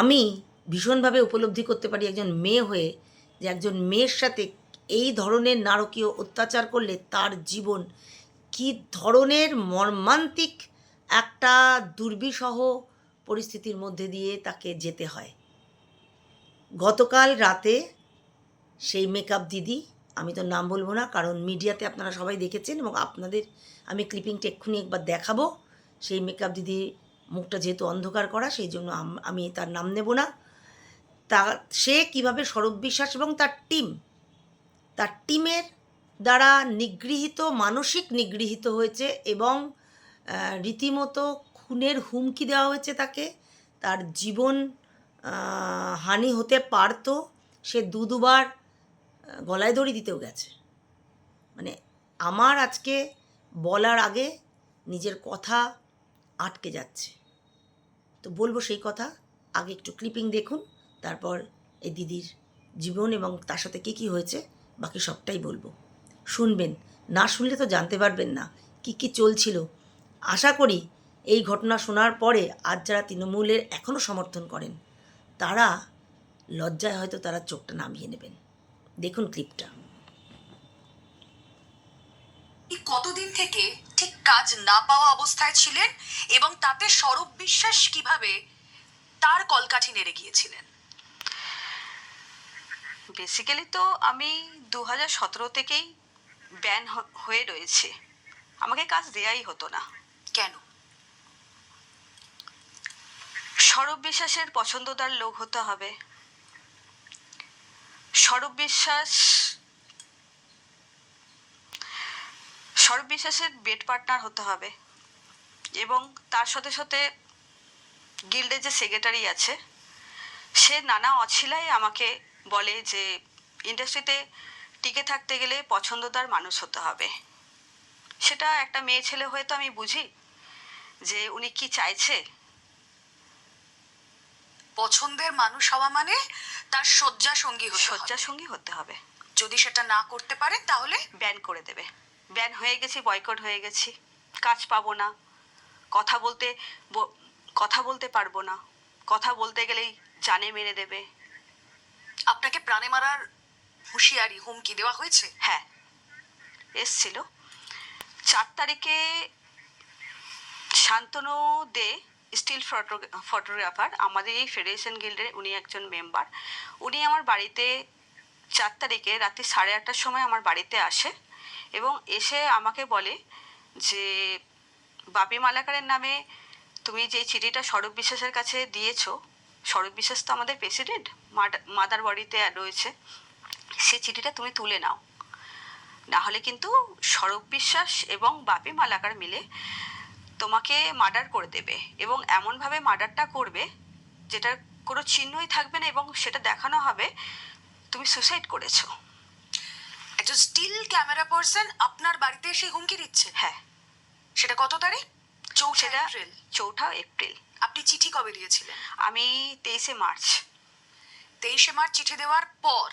আমি ভীষণভাবে উপলব্ধি করতে পারি একজন মেয়ে হয়ে যে একজন মেয়ের সাথে এই ধরনের নারকীয় অত্যাচার করলে তার জীবন কী ধরনের মর্মান্তিক একটা দুর্বিষহ পরিস্থিতির মধ্যে দিয়ে তাকে যেতে হয়। গতকাল রাতে সেই মেকআপ দিদি, আমি তো নাম বলবো না কারণ মিডিয়াতে আপনারা সবাই দেখেছেন এবং আপনাদের আমি ক্লিপিংটা এক্ষুনি একবার দেখাবো। সেই মেকআপ দিদি মুখটা যেহেতু অন্ধকার করা সেই জন্য আমি তার নাম নেব না। তা সে কীভাবে স্বরূপ বিশ্বাস এবং তার টিমের দ্বারা নিগৃহীত, মানসিক নিগৃহীত হয়েছে এবং রীতিমতো খুনের হুমকি দেওয়া হয়েছে তাকে। তার জীবন হানি হতে পারত। সে দুবার গলায় দড়ি দিতেও গেছে। মানে আমার আজকে বলার আগে নিজের কথা আটকে যাচ্ছে, তো বলবো সেই কথা। আগে একটু ক্লিপিং দেখুন, তারপর এই দিদির জীবন এবং তার সাথে কী কী হয়েছে বাকি সবটাই বলবো। শুনবেন, না শুনলে তো জানতে পারবেন না কী কী চলছিল। আশা করি এই ঘটনা শোনার পরে আজ যারা তৃণমূলের এখনও সমর্থন করেন তারা লজ্জায় হয়তো তারা চোখটা নামিয়ে নেবেন। দেখুন ক্লিপটা। কতদিন থেকে ঠিক কাজ না পাওয়া অবস্থায় ছিলেন এবং তাতে স্বরূপ বিশ্বাস কিভাবে তার কলকাঠি নেড়ে গিয়েছিলেন? বেসিক্যালি তো আমি 2017 থেকেই ব্যান হয়ে রয়েছে, আমাকে কাজ দেয়াই হতো না। কেন? স্বরূপ বিশ্বাসের পছন্দদার লোক হতে হবে, স্বরূপ বিশ্বাসের বেড পার্টনার হতে হবে এবং তার সাথে সাথে গিল্ডে যে সেক্রেটারি আছে সে নানা অছিলাই আমাকে বলে যে ইন্ডাস্ট্রিতে টিকে থাকতে গেলে পছন্দদার মানুষ হতে হবে। সেটা একটা মেয়ে ছেলে হয়ে তো আমি বুঝি যে উনি কি চাইছে। পছন্দের মানুষ হওয়া মানে তার শয্যাসঙ্গী হতে হবে। যদি সেটা না করতে পারে তাহলে ব্যান করে দেবে। ব্যান হয়ে গেছি, বয়কট হয়ে গেছি, কাজ পাবো না, কথা বলতে পারবো না, কথা বলতে গেলেই জানে মেরে দেবে। আপনাকে প্রাণে মারার হুঁশিয়ারি, হুমকি দেওয়া হয়েছে? হ্যাঁ, এসছিল। 4 তারিখে শান্তনু দে, স্টিল ফটোগ্রাফার, আমাদের এই ফেডারেশন গিল্ডের উনি একজন মেম্বার। উনি আমার বাড়িতে 4 তারিখে রাত্রি 8:30টার সময় আমার বাড়িতে আসে এবং এসে আমাকে বলে যে বাপি মালাকারের নামে তুমি যে চিঠিটা স্বরূপ বিশ্বাসের কাছে দিয়েছো, স্বরূপ বিশ্বাস তো আমাদের প্রেসিডেন্ট, মাদার বাড়িতে রয়েছে, সে চিঠিটা তুমি তুলে নাও, না হলে কিন্তু স্বরূপ বিশ্বাস এবং বাপি মালাকার মিলে তোমাকে মার্ডার করে দেবে এবং এমনভাবে মার্ডারটা করবে যেটার কোনো চিহ্নই থাকবে না এবং সেটা দেখানো হবে তুমি সুসাইড করেছো। একজন স্টিল ক্যামেরা পার্সন আপনার বাড়িতে এসে হুমকি দিচ্ছে? হ্যাঁ। সেটা কত তারিখ? 4 এপ্রিল। আপনি চিঠি কবে দিয়েছিলেন? আমি 23 মার্চ। 23 মার্চ চিঠি দেওয়ার পর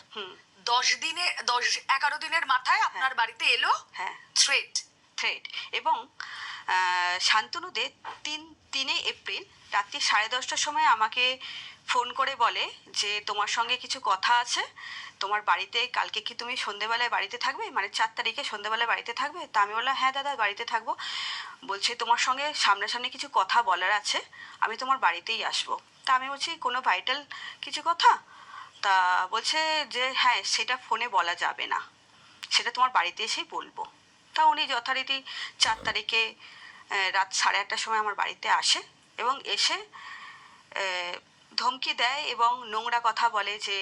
11 দিনের মাথায় আপনার বাড়িতে এলো হ্যাঁ থ্রেট এবং শান্তনু দে 3 এপ্রিল রাত্রি 10:30টার সময় আমাকে ফোন করে বলে যে তোমার সঙ্গে কিছু কথা আছে, তোমার বাড়িতে কালকে কি তুমি সন্ধেবেলায় বাড়িতে থাকবে, মানে 4 তারিখে সন্ধেবেলায় বাড়িতে থাকবে? তা আমি বললাম হ্যাঁ দাদা বাড়িতে থাকবো। বলছে তোমার সঙ্গে সামনাসামনি কিছু কথা বলার আছে, আমি তোমার বাড়িতেই আসবো। তা আমি বলছি কোনো ভাইটাল কিছু কথা? তা বলছে যে হ্যাঁ সেটা ফোনে বলা যাবে না, সেটা তোমার বাড়িতে এসেই বলবো। তা উনি যথারীতি 4 তারিখে রাত 8:30টার সময় আমার বাড়িতে আসে এবং এসে ধমকি দেয় এবং নোংরা কথা বলে যে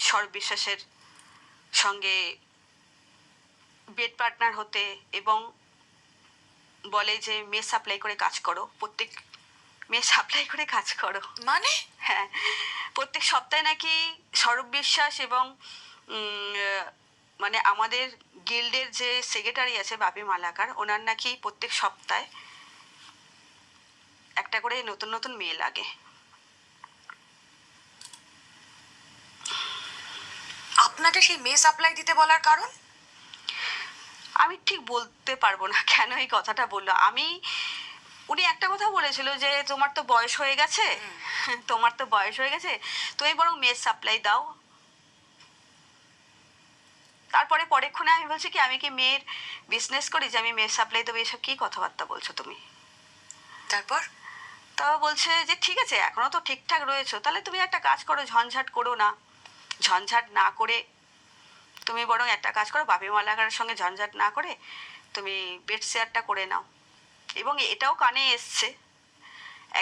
স্বরূপ বিশ্বাসের সঙ্গে বেড পার্টনার হতে এবং বলে যে মেয়ে সাপ্লাই করে কাজ করো, প্রত্যেক মেয়ে সাপ্লাই করে কাজ করো। মানে? হ্যাঁ, প্রত্যেক সপ্তাহে নাকি স্বরূপ বিশ্বাস এবং মানে আমাদের গিল্ডের যে সেক্রেটারি আছে বাপি মালাকার, ওনার নাকি প্রত্যেক সপ্তাহে একটা করে নতুন নতুন মেয়ে লাগে। আপনাকে সেই মেয়ে সাপ্লাই দিতে বলার কারণ? আমি ঠিক বলতে পারবো না কেন এই কথাটা বললো। আমি উনি একটা কথা বলেছিল যে তোমার তো বয়স হয়ে গেছে, তোমার তো বয়স হয়ে গেছে, তুমি বরং মেস সাপ্লাই দাও। তারপরে পরেক্ষণে আমি বলছি কি আমি কি মেয়ের বিজনেস করি যে আমি মেস সাপ্লাই দেবো? এসব কি কথাবার্তা বলছো তুমি? তারপর তা বলছে যে ঠিক আছে এখনো তো ঠিকঠাক রয়েছো, তাহলে তুমি একটা কাজ করো, ঝঞ্ঝাট করো না, ঝঞ্ঝাট না করে তুমি বরং একটা কাজ করো, বাপি মালাকারের সঙ্গে ঝঞ্ঝাট না করে তুমি বেড শেয়ারটা করে নাও। এবং এটাও কানে এসছে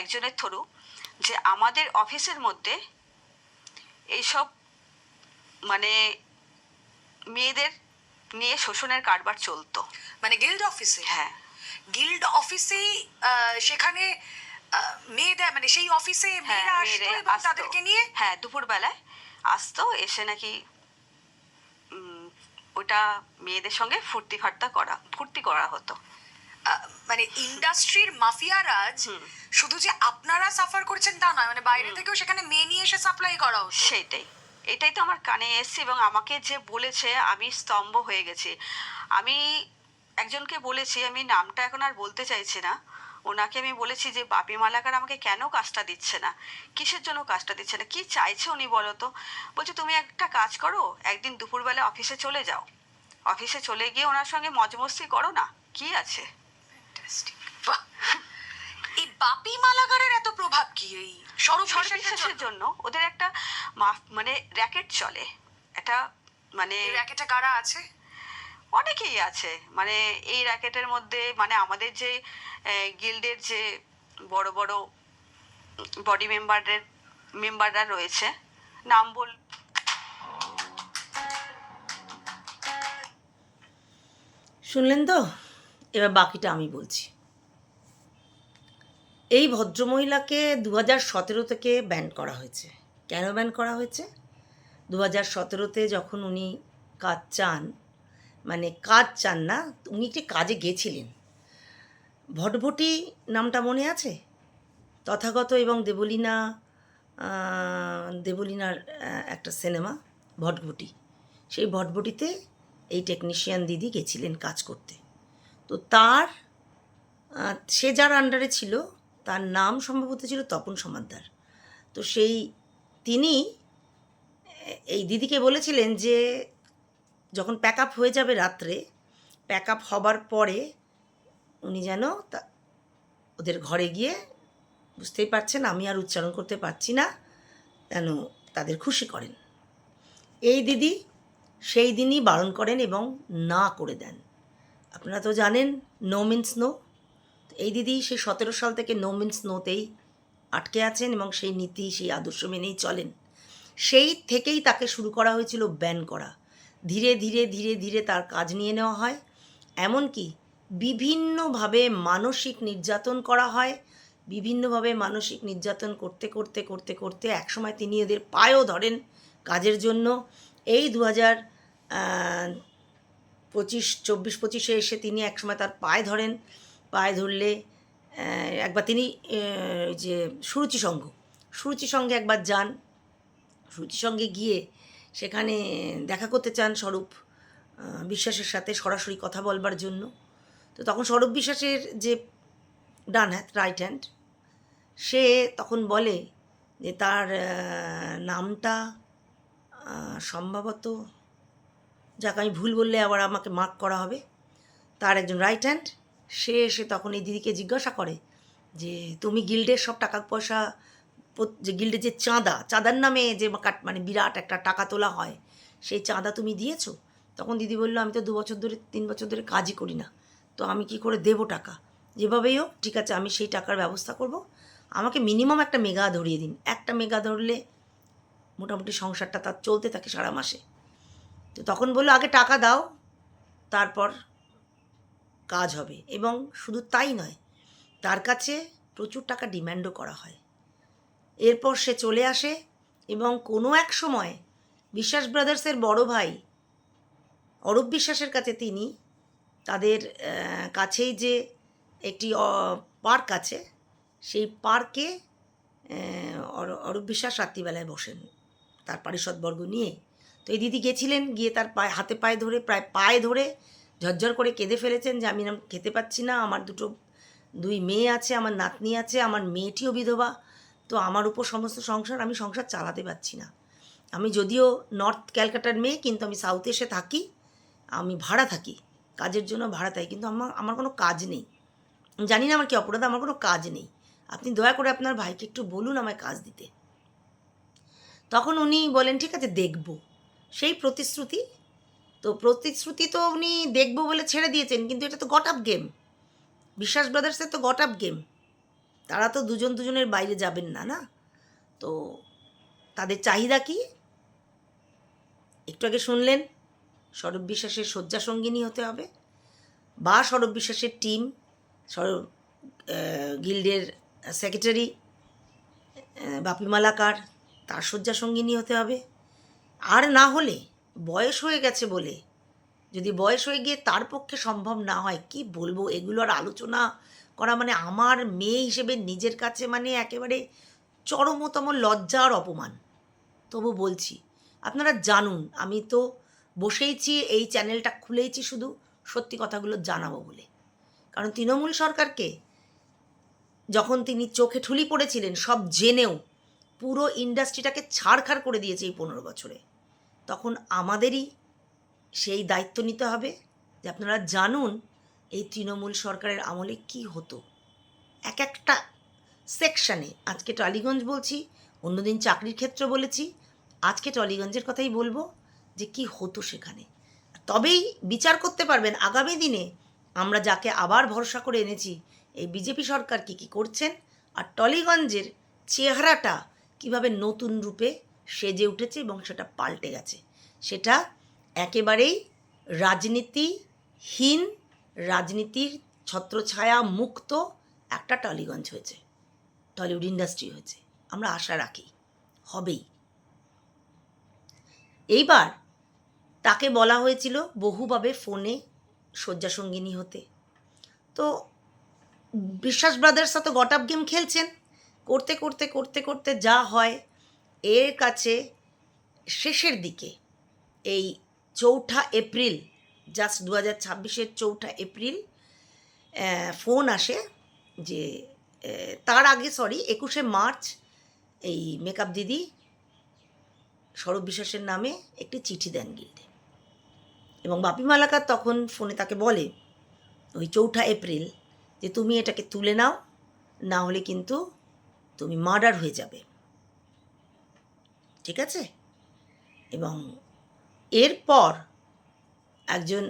একজনের থ্রু যে আমাদের অফিসের মধ্যে এইসব মানে মেয়েদের নিয়ে শোষণের কারবার চলতো। মানে গিল্ড অফিসে? হ্যাঁ, গিল্ড অফিসেই সেখানে মেয়েদের মানে সেই অফিসে হ্যাঁ, মেয়েরা আসতো মেয়েরা এবং আসতো। তাদেরকে নিয়ে হ্যাঁ, দুপুরবেলায় আসতো, এসে নাকি ওটা মেয়েদের সঙ্গে ফুর্তি করা হতো। মানে ইন্ডাস্ট্রির মাফিয়ারাজ শুধু যে আপনারা সাফার করছেন তা নয়, মানে বাইরে থেকেও সেখানে মেয়ে নিয়ে এসে সাপ্লাই করা হতো। এটাই তো আমার কানে এসছে এবং আমাকে যে বলেছে আমি স্তম্ভ হয়ে গেছি। আমি একজনকে বলেছি, আমি নামটা এখন আর বলতে চাইছি না, ওনাকে আমি বলেছি যে বাপি মালাকার আমাকে কেন কাজটা দিচ্ছে না, কিসের জন্য কাজটা দিচ্ছে না, কি চাইছে উনি বলো তো? বলছে তুমি একটা কাজ করো, একদিন দুপুরবেলা অফিসে চলে যাও, অফিসে চলে গিয়ে ওনার সঙ্গে মজমস্তি করো না, কি আছে। বাহ! এই বাপি মালাকারের এত প্রভাব কি এই স্বরূপ বিশ্বাসের বিশ্বাসের জন্য? জন্য ওদের একটা মানে র্যাকেট চলে, একটা মানে এই র্যাকেটে কারা আছে? অনেকেই আছে, মানে এই র্যাকেটের মধ্যে মানে আমাদের যে গিল্ডের যে বড় বড় বডি মেম্বাররা রয়েছে, নাম বল শুনলেন তো? এবার বাকিটা আমি বলছি। এই ভদ্রমহিলাকে 2017 থেকে ব্যান করা হয়েছে। কেন ব্যান করা হয়েছে? 2017-তে যখন উনি কাজ চান, মানে কাজ চান না, উনি একটি কাজে গেছিলেন। ভটভটি নামটা মনে আছে? তথাগত এবং দেবলীনার একটা সিনেমা ভটভটি। সেই ভটভটিতে এই টেকনিশিয়ান দিদি গেছিলেন কাজ করতে। তো তার সে যার আন্ডারে ছিল তার নাম সম্ভবত ছিল তপন সমাদ্দার। তো তিনি এই দিদিকে বলেছিলেন যে যখন প্যাক আপ হয়ে যাবে রাত্রে, প্যাক আপ হবার পরে উনি যেন ওদের ঘরে গিয়ে, বুঝতেই পারছেন আমি আর উচ্চারণ করতে পারছি না, যেন তাদের খুশি করেন। এই দিদি সেই দিনই বারণ করেন এবং না করে দেন। আপনারা তো জানেন নো মিন্স নো। এই দিদি সেই 17 সাল থেকে নো মিন্স নোতেই আটকে আছেন এবং সেই নীতি সেই আদর্শ মেনেই চলেন। সেই থেকেই তাকে শুরু করা হয়েছিল ব্যান করা। ধীরে ধীরে ধীরে ধীরে তার কাজ নিয়ে নেওয়া হয়, এমনকি বিভিন্নভাবে মানসিক নির্যাতন করা হয়। বিভিন্নভাবে মানসিক নির্যাতন করতে করতে করতে করতে একসময় তিনি এদের পায়েও ধরেন কাজের জন্য। এই 2024-25 এসে তিনি একসময় তার পায়ে ধরেন। পায়ে ধরলে একবার তিনি যে সুরুচি সঙ্গে একবার যান। সুরুচি সঙ্গে গিয়ে সেখানে দেখা করতে চান স্বরূপ বিশ্বাসের সাথে সরাসরি কথা বলবার জন্য। তো তখন স্বরূপ বিশ্বাসের যে ডান হাত, রাইট হ্যান্ড, সে তখন বলে যে তার নামটা সম্ভবত, যাকে আমি ভুল বললে আবার আমাকে মার্ক করা হবে, তার একজন রাইট হ্যান্ড, সে এসে তখন এই দিদিকে জিজ্ঞাসা করে যে তুমি গিল্ডের সব টাকা পয়সা, যে গিল্ডের যে চাঁদার নামে যে মানে বিরাট একটা টাকা তোলা হয়, সেই চাঁদা তুমি দিয়েছো? তখন দিদি বললো আমি তো 3 বছর ধরে কাজই করি না, তো আমি কি করে দেবো টাকা? যেভাবেই হোক ঠিক আছে, আমি সেই টাকার ব্যবস্থা করব, আমাকে মিনিমাম একটা মেগা ধরিয়ে দিন। একটা মেগা ধরলে মোটামুটি সংসারটা তার চলতে থাকে সারা মাসে। তো তখন বললো আগে টাকা দাও, তারপর কাজ হবে। এবং শুধু তাই নয়, তার কাছে প্রচুর টাকা ডিম্যান্ডও করা হয়। এরপর সে চলে আসে এবং কোনো এক সময় বিশ্বাস ব্রাদার্সের বড় ভাই অরূপ বিশ্বাসের কাছে তিনি তাদের কাছেই যে একটি পার্ক আছে, সেই পার্কে অরূপ বিশ্বাস রাত্রিবেলায় বসেন তার পারিষদবর্গ নিয়ে। তো এই দিদি গেছিলেন, গিয়ে তার হাতে পায়ে ধরে, প্রায় পায়ে ধরে ঝরঝর করে কেঁদে ফেলেছেন যে আমি খেতে পাচ্ছি না, আমার দুটো 2 মেয়ে আছে, আমার নাতনি আছে, আমার মেয়েটিও বিধবা। তো আমার উপর সমস্ত সংসার, আমি সংসার চালাতে পারছি না। আমি যদিও নর্থ ক্যালকাটার মেয়ে, কিন্তু আমি সাউথে এসে থাকি, আমি ভাড়া থাকি, কাজের জন্য ভাড়া থাকি, কিন্তু আমার আমার কোনো কাজ নেই। আমি জানি না আমার কী অপরাধ, আমার কোনো কাজ নেই। আপনি দয়া করে আপনার ভাইকে একটু বলুন আমায় কাজ দিতে। তখন উনি বলেন ঠিক আছে দেখব, সেই প্রতিশ্রুতি। তো প্রতিশ্রুতি তো উনি দেখব বলে ছেড়ে দিয়েছেন, কিন্তু এটা তো গট আপ গেম। বিশ্বাস ব্রাদার্সের তো গট আপ গেম। তারা তো দুজন দুজনের বাইরে যাবেন না, না? তো তাদের চাহিদা কি? একটু আগে শুনলেন, সৌরভ বিশ্বাসের শয্যাসঙ্গিনী হতে হবে, বা সৌরভ বিশ্বাসের টিম, সৌরভ গিল্ডের সেক্রেটারি বাপি মালাকার, তার শয্যাসঙ্গিনী হতে হবে। আর না হলে বয়স হয়ে গেছে বলে, যদি বয়স হয়ে গিয়ে তার পক্ষে সম্ভব না হয়, কি বলবো, এগুলো আর আলোচনা করা মানে আমার মেয়ে হিসেবে নিজের কাছে মানে একেবারে চরমতম লজ্জা আর অপমান। তবু বলছি, আপনারা জানুন, আমি তো বসেইছি, এই চ্যানেলটা খুলেইছি শুধু সত্যি কথাগুলো জানাবো বলে। কারণ তৃণমূল সরকারকে যখন তিনি চোখে ঠুলি পড়েছিলেন, সব জেনেও পুরো ইন্ডাস্ট্রিটাকে ছাড়খাড় করে দিয়েছে এই 15 বছরে, তখন আমাদেরই সেই দায়িত্ব নিতে হবে যে আপনারা জানুন এই তৃণমূল সরকারের আমলে কি হতো এক একটা সেকশানে। আজকে টলিগঞ্জ বলছি, অন্যদিন চাকরির ক্ষেত্র বলেছি, আজকে টলিগঞ্জের কথাই বলবো যে কি হতো সেখানে। তবেই বিচার করতে পারবেন আগামী দিনে আমরা যাকে আবার ভরসা করে এনেছি, এই বিজেপি সরকার কী করছেন, আর টলিগঞ্জের চেহারাটা কিভাবে নতুন রূপে সেজে উঠেছে এবং সেটা পাল্টে গেছে। সেটা একেবারেই রাজনীতিহীন, রাজনীতির ছত্রছায়া মুক্ত একটা টলিগঞ্জ হয়েছে, টলিউড ইন্ডাস্ট্রি হয়েছে। আমরা আশা রাখি হবেই। এইবার তাকে বলা হয়েছিল বহুভাবে ফোনে শয্যাসঙ্গিনী হতে। তো বিশ্বাস ব্রাদার্স তো গট আপ গেম খেলছেন, করতে করতে করতে করতে যা হয়, এর কাছে শেষের দিকে এই 4 এপ্রিল, জাস্ট 2026-এর 4 এপ্রিল ফোন আসে যে তার আগে 21শে মার্চ এই মেকআপ দিদি সৌরভ বিশ্বাসের নামে একটি চিঠি দেন গিল্ডে, এবং বাপি মালাকার তখন ফোনে তাকে বলে ওই 4 এপ্রিল যে তুমি এটাকে তুলে নাও, না হলে কিন্তু তুমি মার্ডার হয়ে যাবে, ঠিক আছে? এবং এরপর একজন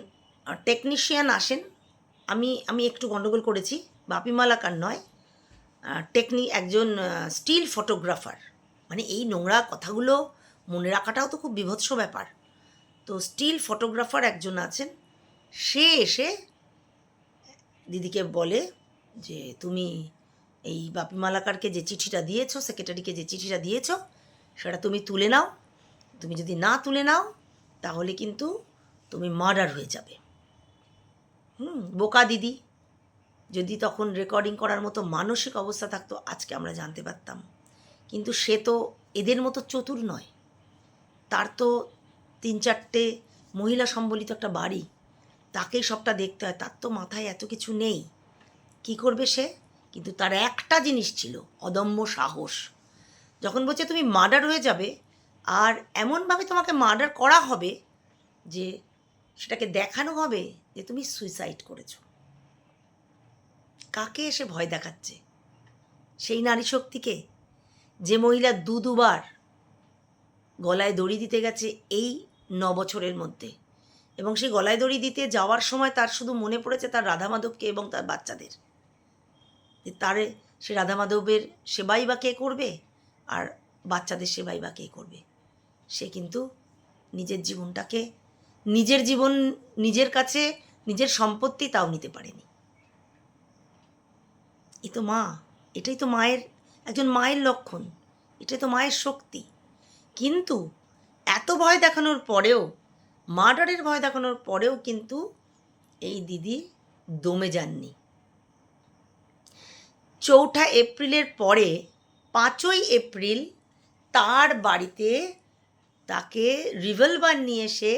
টেকনিশিয়ান আসেন। আমি একটু গণ্ডগোল করেছি, বাপি মালাকার নয়, একজন স্টিল ফটোগ্রাফার। মানে এই নোংরা কথাগুলো মনে রাখাটাও তো খুব বীভৎস ব্যাপার। তো স্টিল ফটোগ্রাফার একজন আছেন, সে এসে দিদিকে বলে যে তুমি এই বাপি মালাকারকে যে চিঠিটা দিয়েছো, সেক্রেটারিকে যে চিঠিটা দিয়েছো, সেটা তুমি তুলে নাও। তুমি যদি না তুলে নাও তাহলে কিন্তু তুমি মার্ডার হয়ে যাবে। বোকা দিদি, যদি তখন রেকর্ডিং করার মতো মানসিক অবস্থা থাকতো আজকে আমরা জানতে পারতাম। কিন্তু সে তো এদের মতো চতুর নয়, তার তো 3-4টে মহিলা সম্বলিত একটা বাড়ি, তাকেই সবটা দেখতে হয়, তার তো মাথায় এত কিছু নেই। কি করবে সে? কিন্তু তার একটা জিনিস ছিল, অদম্য সাহস। যখন বলছে তুমি মার্ডার হয়ে যাবে, আর এমনভাবে তোমাকে মার্ডার করা হবে যে সেটাকে দেখানো হবে যে তুমি সুইসাইড করেছো। কাকে এসে ভয় দেখাচ্ছে? সেই নারী শক্তিকে, যে মহিলা দুবার গলায় দড়ি দিতে গেছে এই 9 বছরের মধ্যে, এবং সেই গলায় দড়ি দিতে যাওয়ার সময় তার শুধু মনে পড়েছে তার রাধা মাধবকে এবং তার বাচ্চাদের। তারে সে রাধা মাধবের সেবাই বা কে করবে, আর বাচ্চাদের সেবাই বা কে করবে? সে কিন্তু নিজের জীবনটাকে, নিজের জীবন নিজের কাছে, নিজের সম্পত্তি তাও নিতে পারেনি। এ তো মা, এটাই তো মায়ের, একজন মায়ের লক্ষণ, এটাই তো মায়ের শক্তি। কিন্তু এত ভয় দেখানোর পরেও, মার্ডারের ভয় দেখানোর পরেও কিন্তু এই দিদি দমে যাননি। 4 এপ্রিলের পরে 5ই এপ্রিল তার বাড়িতে তাকে রিভলভার নিয়ে এসে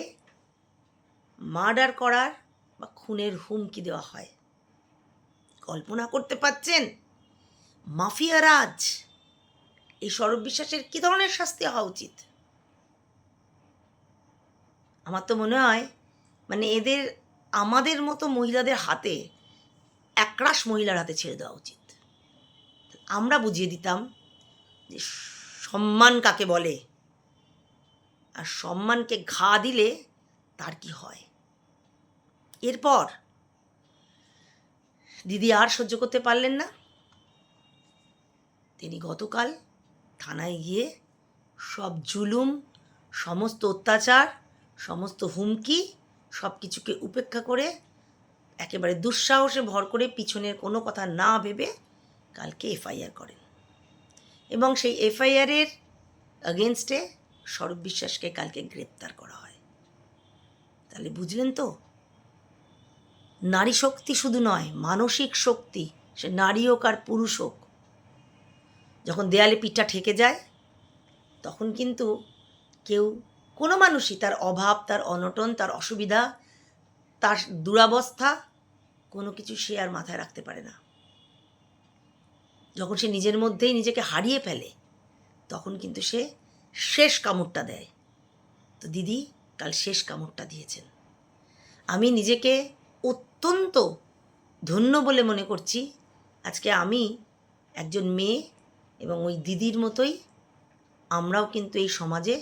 মার্ডার করার বা খুনের হুমকি দেওয়া হয়। কল্পনা করতে পারছেন? মাফিয়া রাজ, এই সৌরভ বিশ্বাসের কী ধরনের শাস্তি হওয়া উচিত? আমার তো মনে হয় মানে এদের আমাদের মতো মহিলাদের হাতে, একরাশ মহিলার হাতে ছেড়ে দেওয়া উচিত। আমরা বুঝিয়ে দিতাম যে সম্মান কাকে বলে, আর সম্মানকে ঘা দিলে তার কি হয়। এরপর দিদি আর সহ্য করতে পারলেন না। তিনি গতকাল থানায় গিয়ে সব জুলুম, সমস্ত অত্যাচার, সমস্ত হুমকি সব কিছুকে উপেক্ষা করে একেবারে দুঃসাহসে ভর করে পিছনের কোনো কথা না ভেবে কালকে এফআইআর করেন, এবং সেই এফআইআরের এগেনস্টে সৌরভ বিশ্বাসকে কালকে গ্রেপ্তার করা হয়। তাহলে বুঝলেন তো, নারী শক্তি শুধু নয়, মানসিক শক্তি, সে নারী হোক আর পুরুষ হোক, যখন দেয়ালে পিঠটা ঠেকে যায় তখন কিন্তু কেউ, কোনো মানুষই তার অভাব, তার অনটন, তার অসুবিধা, তার দুরাবস্থা কোনো কিছু সে আর মাথায় রাখতে পারে না। যখন সে নিজের মধ্যেই নিজেকে হারিয়ে ফেলে তখন কিন্তু সে শেষ কামড়টা দেয়। তো দিদি কাল শেষ কামড়টা দিয়েছেন। আমি নিজেকে অত্যন্ত ধন্য বলে মনে করছি। আজকে আমি একজন মেয়ে, এবং ওই দিদির মতোই আমরাও কিন্তু এই সমাজে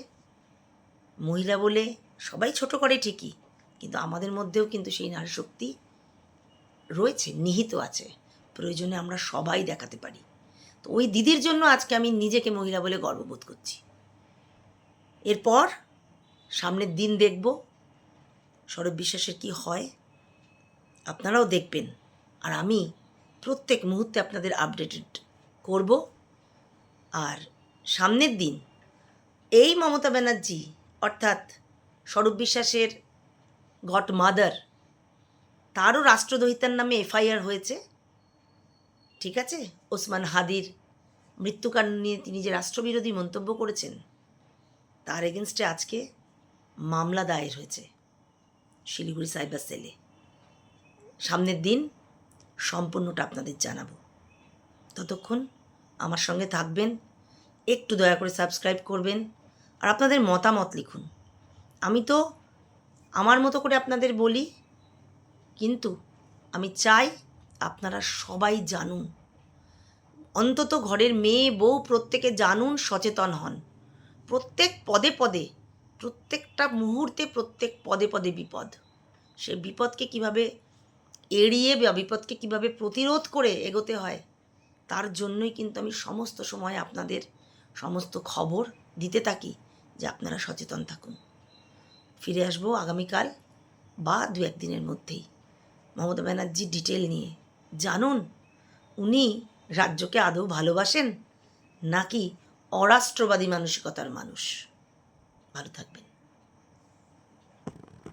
মহিলা বলে সবাই ছোট করে ঠিকই, কিন্তু আমাদের মধ্যেও কিন্তু সেই নারী শক্তি রয়েছে, নিহিত আছে। প্রয়োজনে আমরা সবাই দেখাতে পারি। তো ওই দিদির জন্য আজকে আমি নিজেকে মহিলা বলে গর্ববোধ করছি। এরপর সামনের দিন দেখব সৌরভ বিশ্বাসের কী হয়, আপনারাও দেখবেন, আর আমি প্রত্যেক মুহূর্তে আপনাদের আপডেটেড করব। আর সামনের দিন এই মমতা ব্যানার্জি অর্থাৎ সৌরভ বিশ্বাসের গড মাদার, তারও রাষ্ট্রদ্রোহিতার নামে এফআইআর হয়েছে, ঠিক আছে? ওসমান হাদির মৃত্যুকাণ্ড নিয়ে তিনি যে রাষ্ট্রবিরোধী মন্তব্য করেছেন তার এগেনস্টে আজকে মামলা দায়ের হয়েছে শিলিগুড়ি সাইবার সেলে। সামনের দিন সম্পূর্ণটা আপনাদের জানাবো। ততক্ষণ আমার সঙ্গে থাকবেন, একটু দয়া করে সাবস্ক্রাইব করবেন, আর আপনাদের মতামত লিখুন। আমি তো আমার মতো করে আপনাদের বলি, কিন্তু আমি চাই আপনারা সবাই জানুন, অন্তত ঘরের মেয়ে বউ প্রত্যেকে জানুন, সচেতন হন। প্রত্যেক পদে পদে, প্রত্যেকটা মুহূর্তে, প্রত্যেক পদে পদে বিপদ। সে বিপদকে কিভাবে এড়িয়ে বা বিপদকে কিভাবে প্রতিরোধ করে এগোতে হয়, তার জন্যই কিন্তু আমি সমস্ত সময় আপনাদের সমস্ত খবর দিতে থাকি, যে আপনারা সচেতন থাকুন। ফিরে আসবো আগামীকাল বা 2-1 দিনের মধ্যেই মমতা ব্যানার্জির ডিটেল নিয়ে। জানুন উনি রাজ্যকে আদৌ ভালোবাসেন নাকি অরাষ্ট্রবাদী মানসিকতার মানুষ। ভালো থাকবেন।